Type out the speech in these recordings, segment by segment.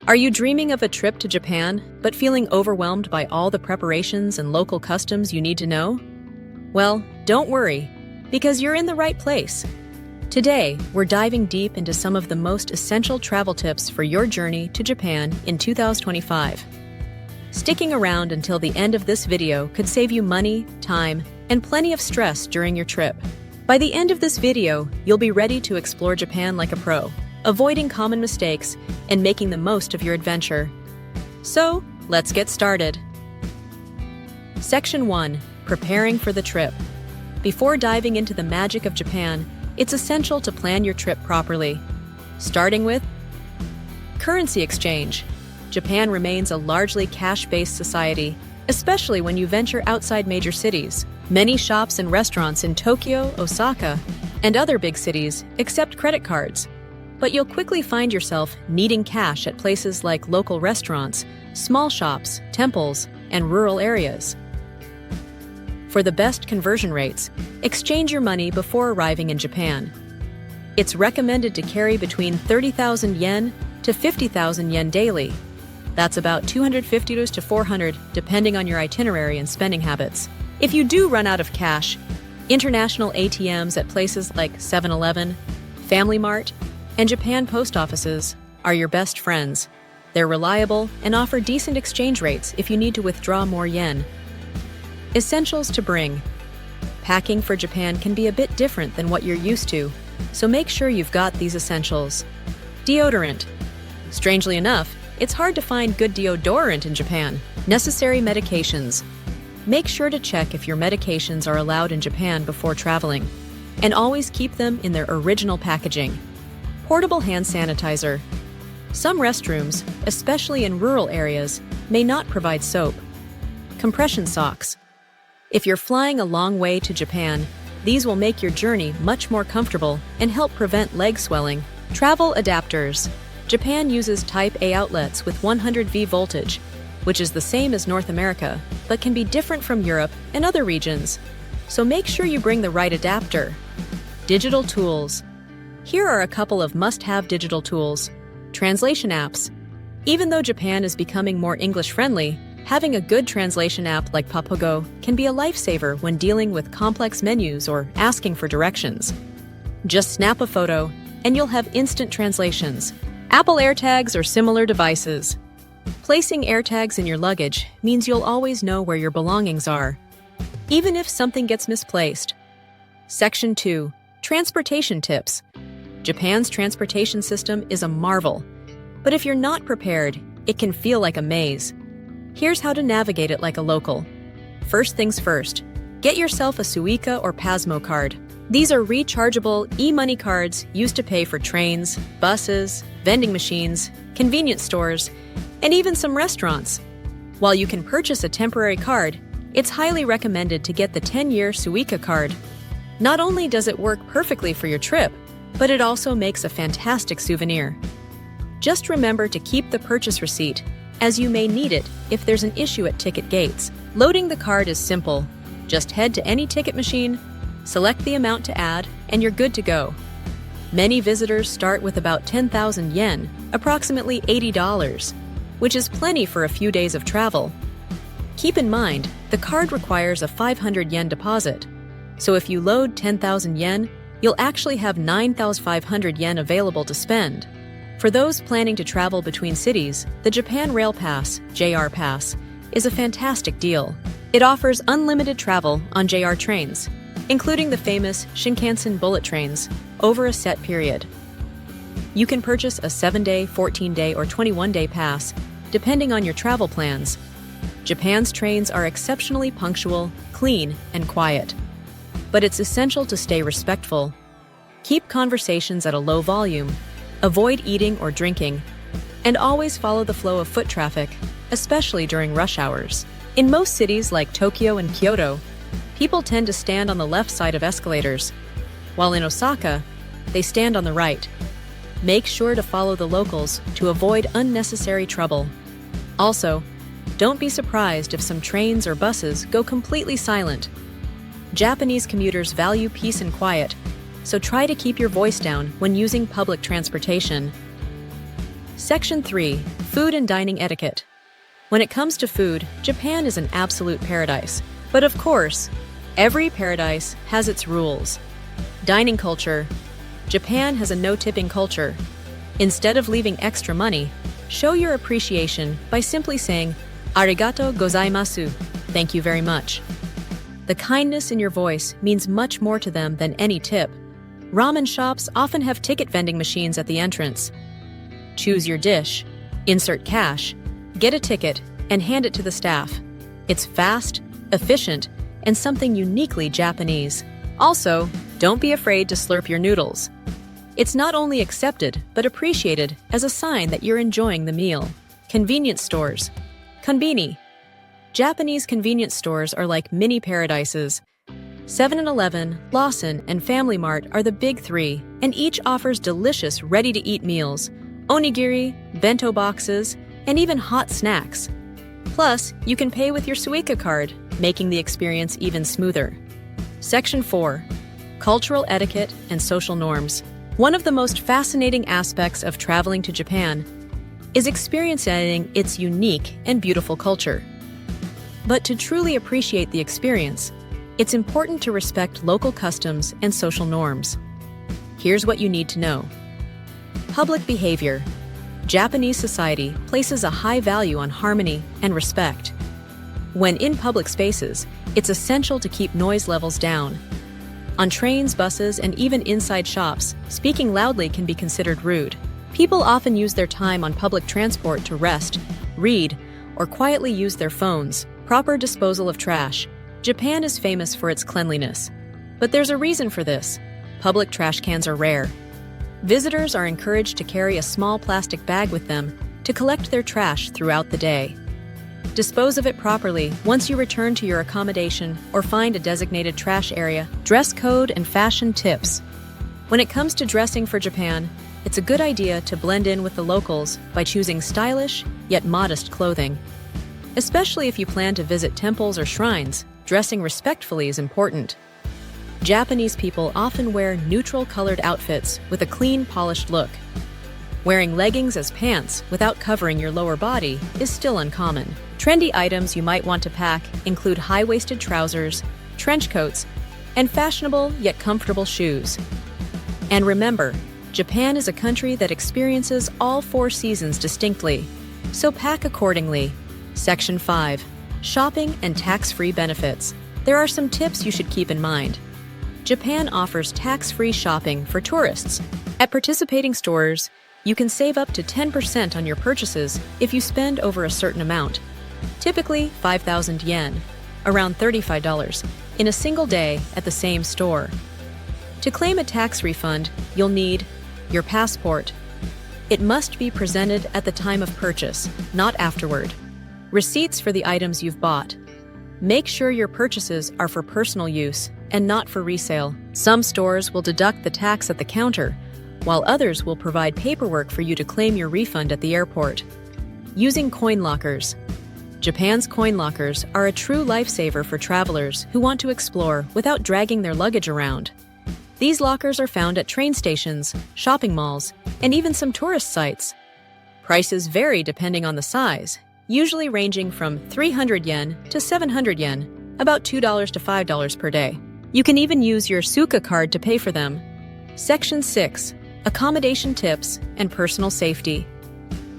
Are you dreaming of a trip to Japan, but feeling overwhelmed by all the preparations and local customs you need to know? Well, don't worry, because you're in the right place. Today, we're diving deep into some of the most essential travel tips for your journey to Japan in 2025. Sticking around until the end of this video could save you money, time, and plenty of stress during your trip. By the end of this video, you'll be ready to explore Japan like a pro, avoiding common mistakes and making the most of your adventure. So, let's get started. Section 1. Preparing for the trip. Before diving into the magic of Japan, it's essential to plan your trip properly. Starting with currency exchange. Japan remains a largely cash-based society, especially when you venture outside major cities. Many shops and restaurants in Tokyo, Osaka, and other big cities accept credit cards. But you'll quickly find yourself needing cash at places like local restaurants, small shops, temples, and rural areas. For the best conversion rates, exchange your money before arriving in Japan. It's recommended to carry between 30,000 yen to 50,000 yen daily. That's about 250 to 400, depending on your itinerary and spending habits. If you do run out of cash, international ATMs at places like 7-Eleven, Family Mart, and Japan post offices are your best friends. They're reliable and offer decent exchange rates if you need to withdraw more yen. Essentials to bring. Packing for Japan can be a bit different than what you're used to, so make sure you've got these essentials. Deodorant. Strangely enough, it's hard to find good deodorant in Japan. Necessary medications. Make sure to check if your medications are allowed in Japan before traveling, and always keep them in their original packaging. Portable hand sanitizer. Some restrooms, especially in rural areas, may not provide soap. Compression socks. If you're flying a long way to Japan, these will make your journey much more comfortable and help prevent leg swelling. Travel adapters. Japan uses Type A outlets with 100V voltage, which is the same as North America, but can be different from Europe and other regions. So make sure you bring the right adapter. Digital tools. Here are a couple of must-have digital tools. Translation apps. Even though Japan is becoming more English-friendly, having a good translation app like Papago can be a lifesaver when dealing with complex menus or asking for directions. Just snap a photo, and you'll have instant translations. Apple AirTags or similar devices. Placing AirTags in your luggage means you'll always know where your belongings are, even if something gets misplaced. Section 2. Transportation tips. Japan's transportation system is a marvel, but if you're not prepared, it can feel like a maze. Here's how to navigate it like a local. First things first, get yourself a Suica or Pasmo card. These are rechargeable e-money cards used to pay for trains, buses, vending machines, convenience stores, and even some restaurants. While you can purchase a temporary card, it's highly recommended to get the 10-year Suica card. Not only does it work perfectly for your trip, but it also makes a fantastic souvenir. Just remember to keep the purchase receipt, as you may need it if there's an issue at ticket gates. Loading the card is simple. Just head to any ticket machine, select the amount to add, and you're good to go. Many visitors start with about 10,000 yen, approximately $80, which is plenty for a few days of travel. Keep in mind, the card requires a 500 yen deposit, so if you load 10,000 yen, you'll actually have 9,500 yen available to spend. For those planning to travel between cities, the Japan Rail Pass, JR Pass, is a fantastic deal. It offers unlimited travel on JR trains, including the famous Shinkansen bullet trains, over a set period. You can purchase a 7-day, 14-day, or 21-day pass, depending on your travel plans. Japan's trains are exceptionally punctual, clean, and quiet. But it's essential to stay respectful. Keep conversations at a low volume, avoid eating or drinking, and always follow the flow of foot traffic, especially during rush hours. In most cities like Tokyo and Kyoto, people tend to stand on the left side of escalators, while in Osaka, they stand on the right. Make sure to follow the locals to avoid unnecessary trouble. Also, don't be surprised if some trains or buses go completely silent. Japanese commuters value peace and quiet, so try to keep your voice down when using public transportation. Section 3. Food and dining etiquette. When it comes to food, Japan is an absolute paradise. But of course, every paradise has its rules. Dining culture. Japan has a no-tipping culture. Instead of leaving extra money, show your appreciation by simply saying, "Arigato gozaimasu," thank you very much. The kindness in your voice means much more to them than any tip. Ramen shops often have ticket vending machines at the entrance. Choose your dish, insert cash, get a ticket, and hand it to the staff. It's fast, efficient, and something uniquely Japanese. Also, don't be afraid to slurp your noodles. It's not only accepted, but appreciated as a sign that you're enjoying the meal. Convenience stores. Konbini. Japanese convenience stores are like mini paradises. 7-Eleven, Lawson, and Family Mart are the big three, and each offers delicious ready-to-eat meals, onigiri, bento boxes, and even hot snacks. Plus, you can pay with your Suica card, making the experience even smoother. Section 4. Cultural etiquette and social norms. One of the most fascinating aspects of traveling to Japan is experiencing its unique and beautiful culture. But to truly appreciate the experience, it's important to respect local customs and social norms. Here's what you need to know. Public behavior. Japanese society places a high value on harmony and respect. When in public spaces, it's essential to keep noise levels down. On trains, buses, and even inside shops, speaking loudly can be considered rude. People often use their time on public transport to rest, read, or quietly use their phones. Proper disposal of trash. Japan is famous for its cleanliness. But there's a reason for this. Public trash cans are rare. Visitors are encouraged to carry a small plastic bag with them to collect their trash throughout the day. Dispose of it properly once you return to your accommodation or find a designated trash area. Dress code and fashion tips. When it comes to dressing for Japan, it's a good idea to blend in with the locals by choosing stylish yet modest clothing. Especially if you plan to visit temples or shrines, dressing respectfully is important. Japanese people often wear neutral-colored outfits with a clean, polished look. Wearing leggings as pants without covering your lower body is still uncommon. Trendy items you might want to pack include high-waisted trousers, trench coats, and fashionable yet comfortable shoes. And remember, Japan is a country that experiences all 4 seasons distinctly, so pack accordingly. Section 5. Shopping and tax-free benefits. There are some tips you should keep in mind. Japan offers tax-free shopping for tourists. At participating stores, you can save up to 10% on your purchases if you spend over a certain amount, typically 5,000 yen, around $35, in a single day at the same store. To claim a tax refund, you'll need your passport. It must be presented at the time of purchase, not afterward. Receipts for the items you've bought. Make sure your purchases are for personal use and not for resale. Some stores will deduct the tax at the counter, while others will provide paperwork for you to claim your refund at the airport. Using coin lockers. Japan's coin lockers are a true lifesaver for travelers who want to explore without dragging their luggage around. These lockers are found at train stations, shopping malls, and even some tourist sites. Prices vary depending on the size, usually ranging from 300 yen to 700 yen, about $2 to $5 per day. You can even use your Suica card to pay for them. Section 6. Accommodation tips and personal safety.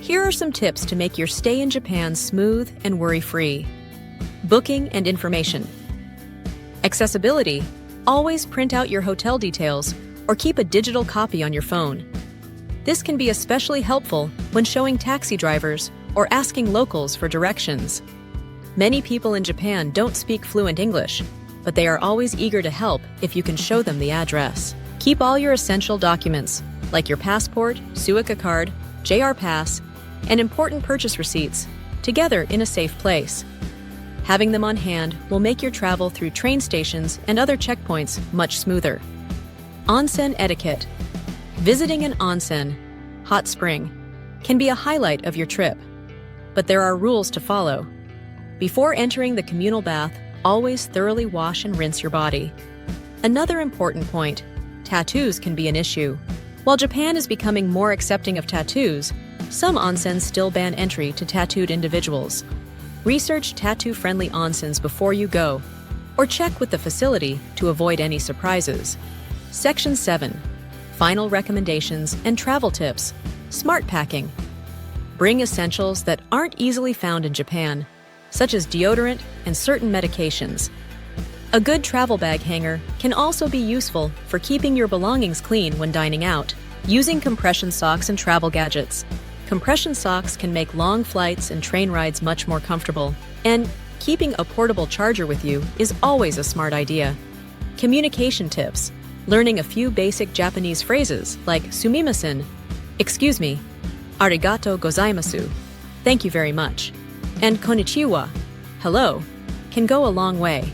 Here are some tips to make your stay in Japan smooth and worry-free. Booking and information. Accessibility. Always print out your hotel details or keep a digital copy on your phone. This can be especially helpful when showing taxi drivers or asking locals for directions. Many people in Japan don't speak fluent English, but they are always eager to help if you can show them the address. Keep all your essential documents, like your passport, Suica card, JR Pass, and important purchase receipts, together in a safe place. Having them on hand will make your travel through train stations and other checkpoints much smoother. Onsen etiquette. Visiting an onsen, hot spring, can be a highlight of your trip. But there are rules to follow. Before entering the communal bath, always thoroughly wash and rinse your body. Another important point, tattoos can be an issue. While Japan is becoming more accepting of tattoos, some onsens still ban entry to tattooed individuals. Research tattoo-friendly onsens before you go, or check with the facility to avoid any surprises. Section 7. Final recommendations and travel tips. Smart packing. Bring essentials that aren't easily found in Japan, such as deodorant and certain medications. A good travel bag hanger can also be useful for keeping your belongings clean when dining out. Using compression socks and travel gadgets. Compression socks can make long flights and train rides much more comfortable, and keeping a portable charger with you is always a smart idea. Communication tips. Learning a few basic Japanese phrases like sumimasen, excuse me, arigato gozaimasu, thank you very much, and konnichiwa, hello, can go a long way.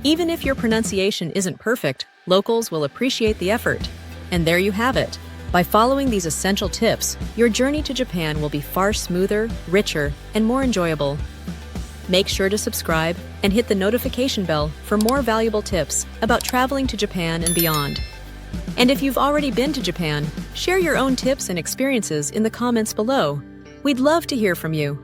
Even if your pronunciation isn't perfect, locals will appreciate the effort. And there you have it. By following these essential tips, your journey to Japan will be far smoother, richer, and more enjoyable. Make sure to subscribe and hit the notification bell for more valuable tips about traveling to Japan and beyond. And if you've already been to Japan, share your own tips and experiences in the comments below. We'd love to hear from you.